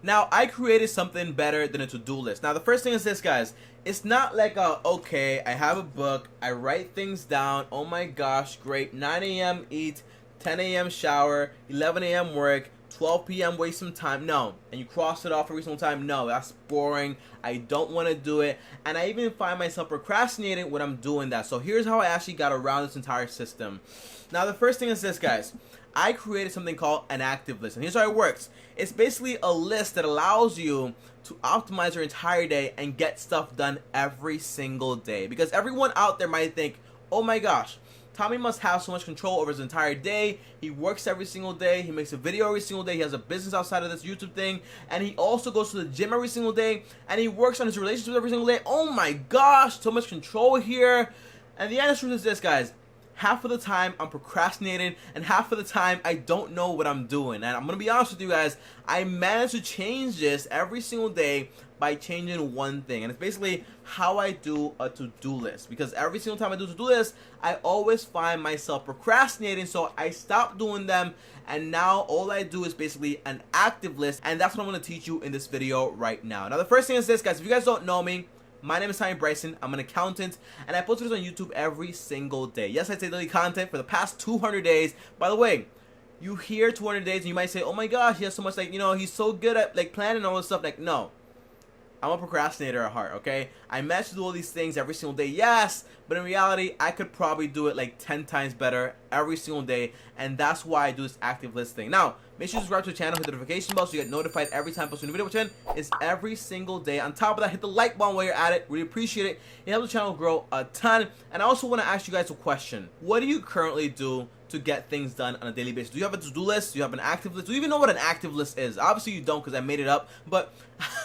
Now, I created something better than a to-do list. Now, the first thing is this, guys. It's not like okay, I have a book, I write things down, oh my gosh, great, 9 a.m. eat, 10 a.m. shower, 11 a.m. work, 12 p.m. waste some time. No. And you cross it off every single time. No, that's boring. I don't want to do it. And I even find myself procrastinating when I'm doing that. So here's how I actually got around this entire system. Now, the first thing is this, guys. I created something called an active list. And here's how it works. It's basically a list that allows you to optimize your entire day and get stuff done every single day. Because everyone out there might think, oh my gosh, Tommy must have so much control over his entire day. He works every single day. He makes a video every single day. He has a business outside of this YouTube thing. And he also goes to the gym every single day. And he works on his relationships every single day. Oh my gosh, so much control here. And the answer is this, guys. Half of the time I'm procrastinating, and half of the time I don't know what I'm doing. And I'm going to be honest with you guys, I managed to change this every single day by changing one thing. And it's basically how I do a to-do list. Because every single time I do a to-do list, I always find myself procrastinating. So I stopped doing them. And now all I do is basically an active list. And that's what I'm going to teach you in this video right now. Now, the first thing is this, guys. If you guys don't know me, my name is TommyBryson. I'm an accountant, and I post videos on YouTube every single day. Yes, I take daily content for the past 200 days. By the way, you hear 200 days, and you might say, oh my gosh, he has so much, like, you know, he's so good at, like, planning all this stuff. Like, no. I'm a procrastinator at heart, okay? I manage to do all these things every single day, yes, but in reality, I could probably do it like 10 times better every single day, and that's why I do this active list thing. Now, make sure you subscribe to the channel, hit the notification bell so you get notified every time I post a new video, which is every single day. On top of that, hit the like button while you're at it. Really appreciate it. It helps the channel grow a ton. And I also want to ask you guys a question. What do you currently do to get things done on a daily basis? Do you have a to-do list? Do you have an active list? Do you even know what an active list is? Obviously you don't, because I made it up, but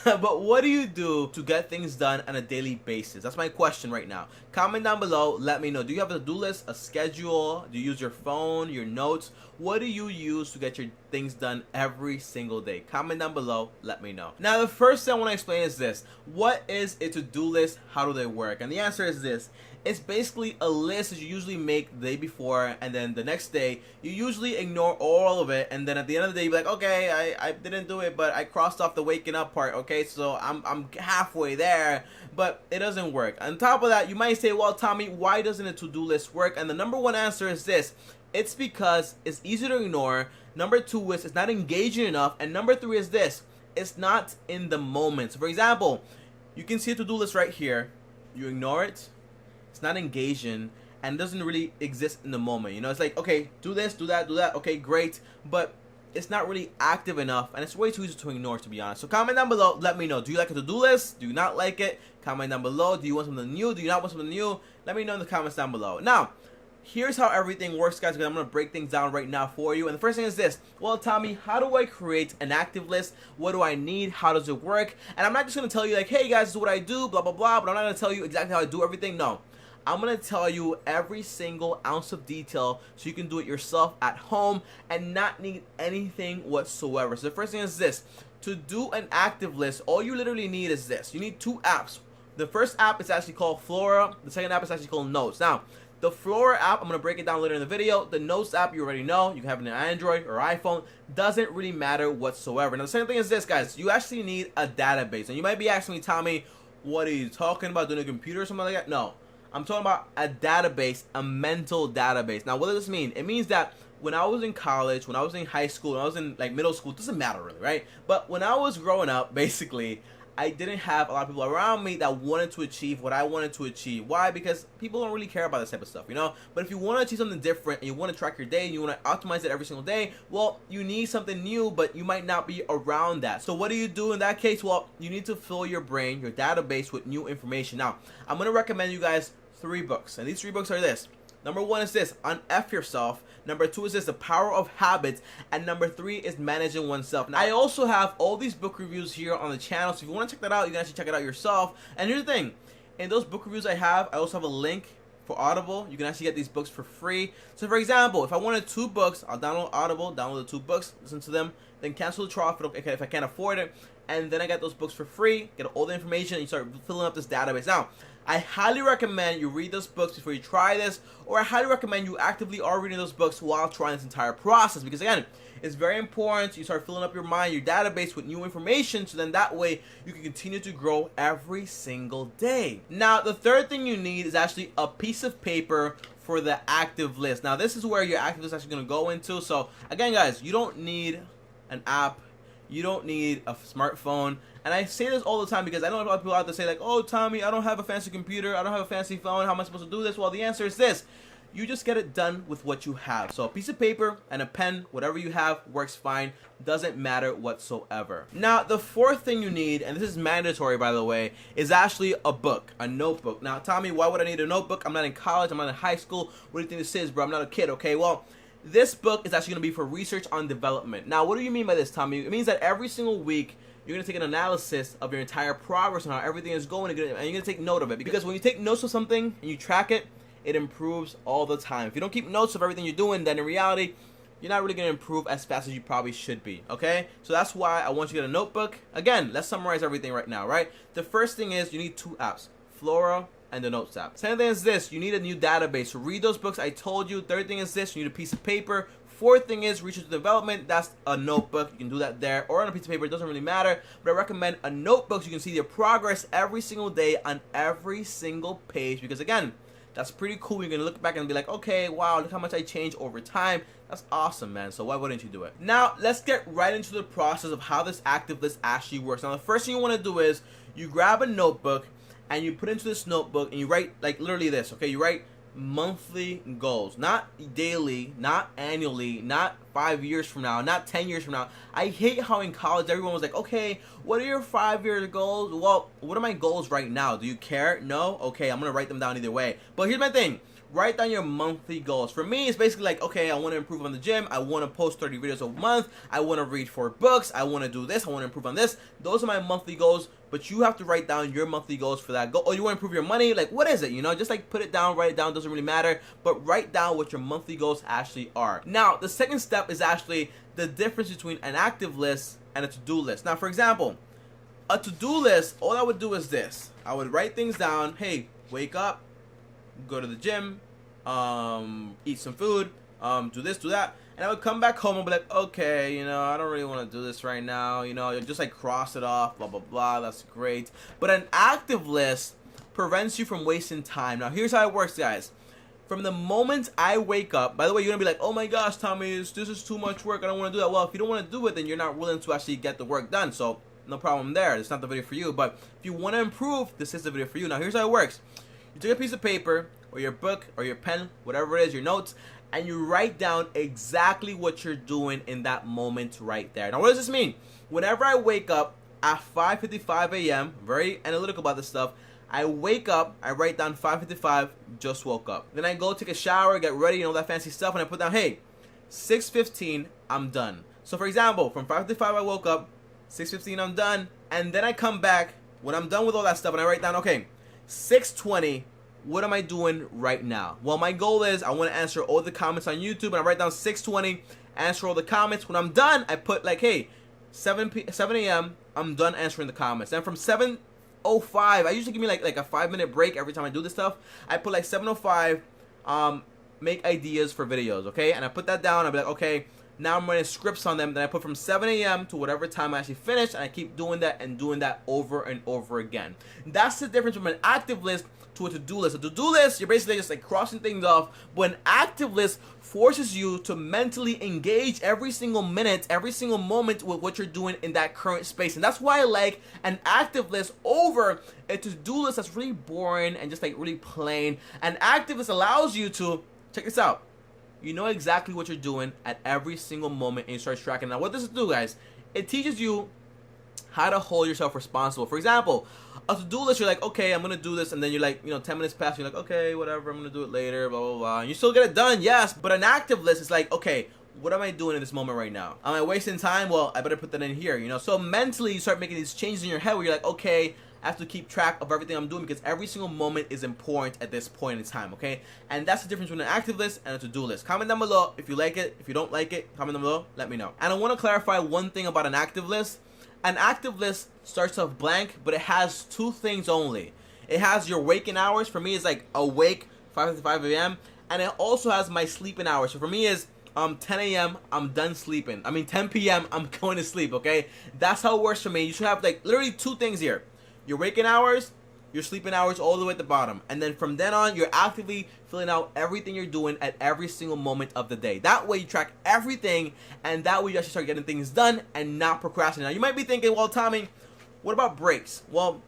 but what do you do to get things done on a daily basis? That's my question right now. Comment down below, let me know. Do you have a to-do list, a schedule? Do you use your phone, your notes? What do you use to get your things done every single day? Comment down below, let me know. Now, the first thing I want to explain is this. What is a to-do list? How do they work? And the answer is this. It's basically a list that you usually make the day before, and then the next day you usually ignore all of it, and then at the end of the day you're like, okay, I didn't do it, but I crossed off the waking up part. Okay, so I'm halfway there, but it doesn't work. On top of that, you might say, well, Tommy, why doesn't a to-do list work? And the number one answer is this. It's because it's easy to ignore. Number two is it's not engaging enough, and number three is this. It's not in the moment. So for example, you can see a to-do list right here. You ignore it. It's not engaging, and doesn't really exist in the moment. You know, it's like, okay, do this, do that, okay, great, but it's not really active enough, and it's way too easy to ignore, to be honest. So comment down below, let me know. Do you like a to-do list? Do you not like it? Comment down below. Do you want something new? Do you not want something new? Let me know in the comments down below. Now, here's how everything works, guys, because I'm going to break things down right now for you. And the first thing is this. Well, Tommy, how do I create an active list? What do I need? How does it work? And I'm not just going to tell you, like, hey, guys, this is what I do, blah, blah, blah, but I'm not going to tell you exactly how I do everything. No. I'm going to tell you every single ounce of detail so you can do it yourself at home and not need anything whatsoever. So the first thing is this. To do an active list, all you literally need is this. You need two apps. The first app is actually called Flora. The second app is actually called Notes. Now, the Flora app, I'm going to break it down later in the video. The Notes app, you already know. You can have it on Android or iPhone. Doesn't really matter whatsoever. Now, the second thing is this, guys. You actually need a database. And you might be asking me, Tommy, what are you talking about? Doing a computer or something like that? No. I'm talking about a database, a mental database. Now, what does this mean? It means that when I was in college, when I was in high school, when I was in like middle school, it doesn't matter really, right? But when I was growing up, basically, I didn't have a lot of people around me that wanted to achieve what I wanted to achieve. Why? Because people don't really care about this type of stuff, you know? But if you want to achieve something different and you want to track your day and you want to optimize it every single day, well, you need something new, but you might not be around that. So what do you do in that case? Well, you need to fill your brain, your database with new information. Now, I'm going to recommend you guys 3 books, and these 3 books are this. Number 1 is this, Un-F Yourself. Number 2 is this, The Power of Habits. And number 3 is Managing Oneself. Now, I also have all these book reviews here on the channel, so if you want to check that out, you can actually check it out yourself. And here's the thing, in those book reviews I also have a link for Audible. You can actually get these books for free. So for example, if I wanted 2 books, I'll download Audible, download the 2 books, listen to them, then cancel the trial if I can't afford it, and then I get those books for free, get all the information, and you start filling up this database. Now, I highly recommend you read those books before you try this, or I highly recommend you actively are reading those books while trying this entire process, because again, it's very important you start filling up your mind, your database with new information, so then that way you can continue to grow every single day. Now, the third thing you need is actually a piece of paper for the active list. Now, this is where your active list is actually going to go into. So again, guys, you don't need an app, you don't need a smartphone. And I say this all the time because I know a lot of people out there say like, oh, Tommy, I don't have a fancy computer, I don't have a fancy phone, how am I supposed to do this? Well, the answer is this: you just get it done with what you have. So a piece of paper and a pen, whatever you have works fine, doesn't matter whatsoever. Now, the fourth thing you need, and this is mandatory by the way, is actually a book, a notebook. Now, Tommy, why would I need a notebook? I'm not in college, I'm not in high school. What do you think this is, bro? I'm not a kid, okay? Well, this book is actually going to be for research on development. Now, what do you mean by this, Tommy? It means that every single week, you're going to take an analysis of your entire progress and how everything is going, and you're going to take note of it. Because when you take notes of something and you track it, it improves all the time. If you don't keep notes of everything you're doing, then in reality, you're not really going to improve as fast as you probably should be, okay? So that's why I want you to get a notebook. Again, let's summarize everything right now, right? The first thing is you need two apps, Flora and the Notes app. Second thing is this: you need a new database. So read those books I told you. Third thing is this: you need a piece of paper. Fourth thing is research and development. That's a notebook. You can do that there or on a piece of paper. It doesn't really matter. But I recommend a notebook so you can see your progress every single day on every single page. Because again, that's pretty cool. You're going to look back and be like, okay, wow, look how much I changed over time. That's awesome, man. So why wouldn't you do it? Now, let's get right into the process of how this active list actually works. Now, the first thing you want to do is you grab a notebook and you put into this notebook and you write like literally this, okay? You write monthly goals, not daily, not annually, not 5 years from now, not 10 years from now. I hate how in college everyone was like, okay, what are your 5-year goals? Well, what are my goals right now? Do you care? No? Okay, I'm gonna write them down either way. But here's my thing: write down your monthly goals. For me, it's basically like, okay, I want to improve on the gym, I want to post 30 videos a month, I want to read 4 books, I want to do this, I want to improve on this. Those are my monthly goals. But you have to write down your monthly goals for that goal. Or you want to improve your money? Like, what is it? You know, just like put it down, write it down. Doesn't really matter. But write down what your monthly goals actually are. Now, the second step is actually the difference between an active list and a to-do list. Now, for example, a to-do list, all I would do is this: I would write things down. Hey, wake up, go to the gym, eat some food, do this, do that. And I would come back home and be like, okay, you know, I don't really want to do this right now. You know, you just like cross it off, blah, blah, blah. That's great. But an active list prevents you from wasting time. Now, here's how it works, guys. From the moment I wake up, by the way, you're going to be like, oh my gosh, Tommy, this is too much work. I don't want to do that. Well, if you don't want to do it, then you're not willing to actually get the work done. So no problem there. It's not the video for you. But if you want to improve, this is the video for you. Now, here's how it works. You take a piece of paper or your book or your pen, whatever it is, your notes, and you write down exactly what you're doing in that moment right there. Now, what does this mean? Whenever I wake up at 5:55 a.m., very analytical about this stuff, I wake up, I write down 5:55, just woke up. Then I go take a shower, get ready, and all that fancy stuff, and I put down, hey, 6:15, I'm done. So, for example, from 5:55 I woke up, 6:15 I'm done, and then I come back when I'm done with all that stuff, and I write down, okay, 6:20, what am I doing right now? Well, my goal is I want to answer all the comments on YouTube, and I write down 6:20, answer all the comments. When I'm done, I put like, hey, 7 a.m., I'm done answering the comments. And from 7:05, I usually give me like a 5-minute break every time I do this stuff. I put like 7:05, make ideas for videos, okay? And I put that down. I'll be like, okay, now I'm writing scripts on them. Then I put from 7 a.m. to whatever time I actually finish, and I keep doing that and doing that over and over again. That's the difference from an active list to a to-do list. A to-do list, you're basically just like crossing things off, but an active list forces you to mentally engage every single minute, every single moment with what you're doing in that current space. And that's why I like an active list over a to-do list that's really boring and just like really plain. An active list allows you to, check this out, you know exactly what you're doing at every single moment, and you start tracking. Now, what does it do, guys? It teaches you how to hold yourself responsible. For example, a to-do list, you're like, okay, I'm gonna do this, and then you're like, 10 minutes pass, you're like, okay, whatever, I'm gonna do it later, blah, blah, blah. And you still get it done, yes, but an active list is like, okay, what am I doing in this moment right now? Am I wasting time? Well, I better put that in here, So mentally, you start making these changes in your head where you're like, okay, I have to keep track of everything I'm doing because every single moment is important at this point in time, okay? And that's the difference between an active list and a to-do list. Comment down below if you like it. If you don't like it, comment down below, let me know. And I want to clarify one thing about an active list. An active list starts off blank, but it has 2 things only. It has your waking hours. For me, it's like awake 5:55 a.m. and it also has my sleeping hours. So for me, is 10 a.m. I'm done sleeping. I mean 10 p.m. I'm going to sleep. Okay, that's how it works for me. You should have like literally 2 things here: your waking hours, your sleeping hours, all the way at the bottom. And then from then on, you're actively filling out everything you're doing at every single moment of the day. That way you track everything, and that way you actually start getting things done and not procrastinating. Now you might be thinking, well, Tommy, what about breaks? Well,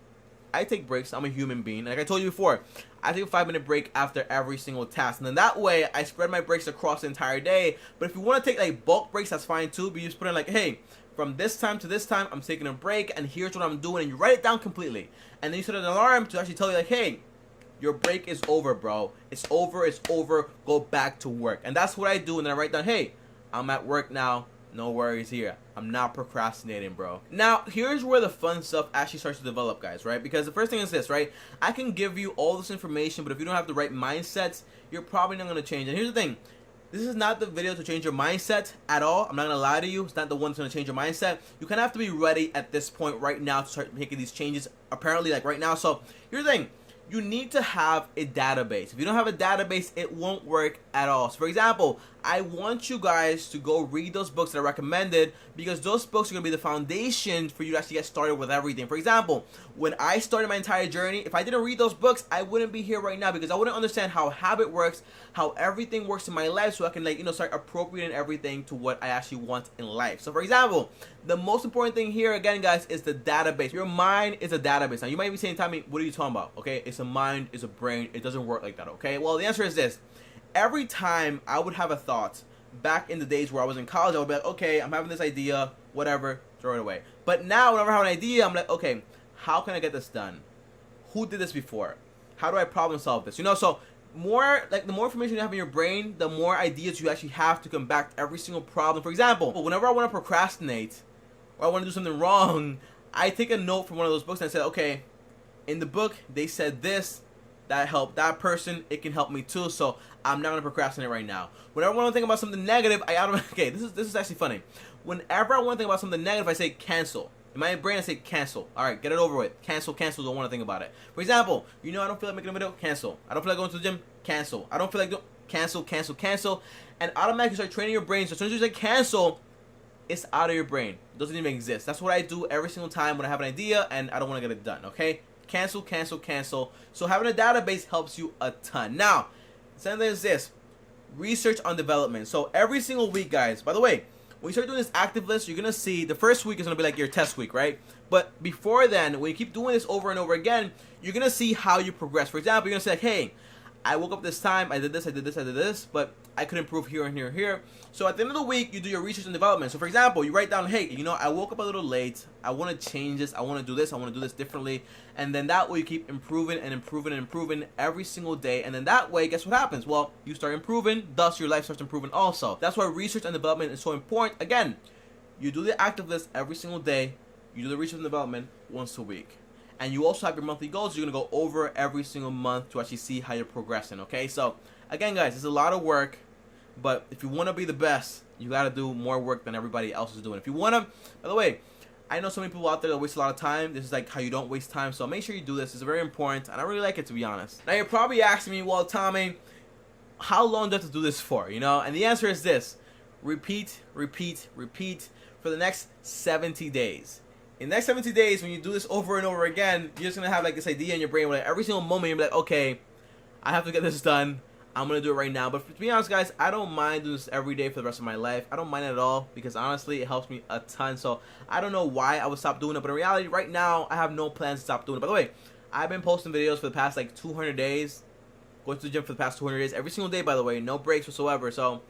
I take breaks. I'm a human being. Like I told you before, I take a 5-minute break after every single task. And then that way, I spread my breaks across the entire day. But if you want to take like bulk breaks, that's fine too. But you just put in like, hey, from this time to this time, I'm taking a break, and here's what I'm doing. And you write it down completely. And then you set an alarm to actually tell you like, hey, your break is over, bro. It's over. It's over. Go back to work. And that's what I do. And then I write down, hey, I'm at work now. No worries here. I'm not procrastinating, bro. Now, here's where the fun stuff actually starts to develop, guys, right? Because the first thing is this, right? I can give you all this information, but if you don't have the right mindsets, you're probably not going to change. And here's the thing. This is not the video to change your mindset at all. I'm not going to lie to you. It's not the one that's going to change your mindset. You kind of have to be ready at this point right now to start making these changes, apparently, like right now. So, here's the thing. You need to have a database. If you don't have a database, it won't work at all. So for example, I want you guys to go read those books that I recommended, because those books are going to be the foundation for you to actually get started with everything. For example, when I started my entire journey, if I didn't read those books, I wouldn't be here right now, because I wouldn't understand how habit works, how everything works in my life, so I can start appropriating everything to what I actually want in life. So for example, the most important thing here, again, guys, is the database. Your mind is a database. Now, you might be saying, Tommy, what are you talking about? Okay, it's a mind, it's a brain. It doesn't work like that, okay? Well, the answer is this. Every time I would have a thought, back in the days where I was in college, I would be like, okay, I'm having this idea, whatever, throw it away. But now, whenever I have an idea, I'm like, okay, how can I get this done? Who did this before? How do I problem solve this? So the more information you have in your brain, the more ideas you actually have to come back to every single problem. For example, whenever I want to procrastinate, or I want to do something wrong, I take a note from one of those books and I say, okay, in the book, they said this, that helped that person, it can help me too, so I'm not going to procrastinate right now. Whenever I want to think about something negative, okay, this is actually funny. Whenever I want to think about something negative, I say cancel. In my brain, I say cancel. Alright, get it over with. Cancel, don't want to think about it. For example, I don't feel like making a video, cancel. I don't feel like going to the gym, cancel. I don't feel like doing, cancel. And automatically start training your brain, so as soon as you say cancel, it's out of your brain. It doesn't even exist. That's what I do every single time when I have an idea and I don't want to get it done, okay? Cancel. So having a database helps you a ton. Now, something is this. Research on development. So every single week, guys, by the way, when you start doing this active list, you're going to see the first week is going to be like your test week, right? But before then, when you keep doing this over and over again, you're going to see how you progress. For example, you're going to say, like, hey, I woke up this time, I did this, but I could improve here and here. So at the end of the week, you do your research and development. So for example, you write down, hey, I woke up a little late. I want to change this. I want to do this. I want to do this differently. And then that way you keep improving every single day. And then that way, guess what happens? Well, you start improving, thus your life starts improving also. That's why research and development is so important. Again, you do the active list every single day. You do the research and development once a week. And you also have your monthly goals. You're going to go over every single month to actually see how you're progressing, okay? So, again, guys, it's a lot of work. But if you want to be the best, you got to do more work than everybody else is doing. If you want to, by the way, I know so many people out there that waste a lot of time. This is like how you don't waste time. So make sure you do this. It's very important. And I really like it, to be honest. Now, you're probably asking me, well, Tommy, how long do I have to do this for? And the answer is this. Repeat for the next 70 days. In the next 70 days, when you do this over and over again, you're just going to have like this idea in your brain where like, every single moment you'll be like, okay, I have to get this done. I'm going to do it right now. But to be honest, guys, I don't mind doing this every day for the rest of my life. I don't mind it at all because honestly, it helps me a ton. So I don't know why I would stop doing it. But in reality, right now, I have no plans to stop doing it. By the way, I've been posting videos for the past like 200 days. Going to the gym for the past 200 days. Every single day, by the way. No breaks whatsoever. So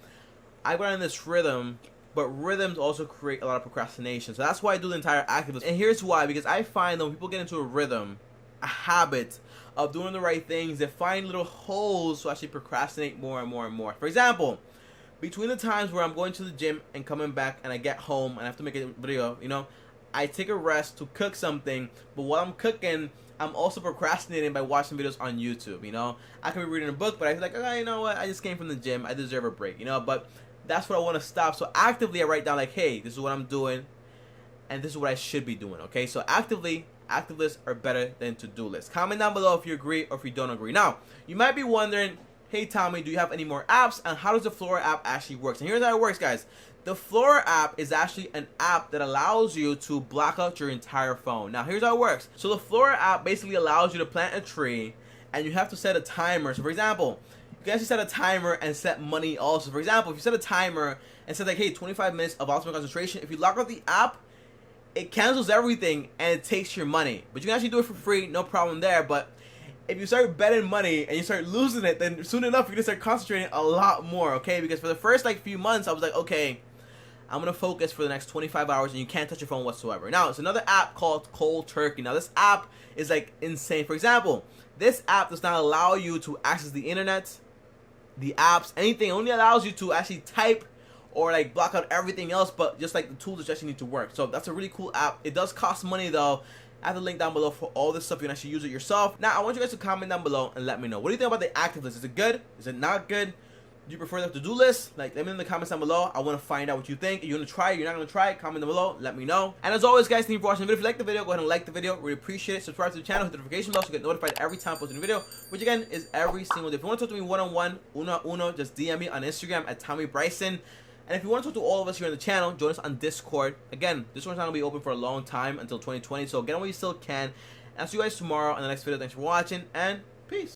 I got in this rhythm. But rhythms also create a lot of procrastination. So that's why I do the entire activist. And here's why. Because I find that when people get into a rhythm, a habit of doing the right things, they find little holes to actually procrastinate more and more. For example, between the times where I'm going to the gym and coming back and I get home and I have to make a video, I take a rest to cook something. But while I'm cooking, I'm also procrastinating by watching videos on YouTube, I could be reading a book, but I feel like, okay, you know what? I just came from the gym. I deserve a break, But that's what I want to stop. So actively I write down like, hey, this is what I'm doing and this is what I should be doing, okay? So actively active lists are better than to-do lists. Comment down below if you agree or if you don't agree. Now, you might be wondering, hey Tommy, do you have any more apps, and how does the Flora app actually work? And here's how it works, guys. The Flora app is actually an app that allows you to block out your entire phone. Now, here's how it works. So the Flora app basically allows you to plant a tree, and you have to set a timer. So for example, you can actually set a timer and set money also. For example, if you set a timer and set like, hey, 25 minutes of optimal concentration, if you lock out the app, it cancels everything and it takes your money. But you can actually do it for free, no problem there. But if you start betting money and you start losing it, then soon enough you're gonna start concentrating a lot more, okay? Because for the first like few months, I was like, okay, I'm gonna focus for the next 25 hours and you can't touch your phone whatsoever. Now, it's another app called Cold Turkey. Now, this app is like insane. For example, this app does not allow you to access the internet, the apps, anything. It only allows you to actually type or like block out everything else, but just like the tools that you actually need to work. So that's a really cool app. It does cost money though. I have the link down below for all this stuff. You can actually use it yourself. Now, I want you guys to comment down below and let me know. What do you think about the active list? Is it good? Is it not good? Do you prefer the to-do list? Like, let me know in the comments down below. I want to find out what you think. Are you going to try it? You're not going to try it? Comment down below. Let me know. And as always, guys, thank you for watching the video. If you like the video, go ahead and like the video. Really appreciate it. Subscribe to the channel. Hit the notification bell so you get notified every time I post a new video, which again is every single day. If you want to talk to me one-on-one, uno, just DM me on Instagram at TommyBryson. And if you want to talk to all of us here on the channel, join us on Discord. Again, Discord's not going to be open for a long time until 2020, so get on what you still can. And I'll see you guys tomorrow in the next video. Thanks for watching, and peace.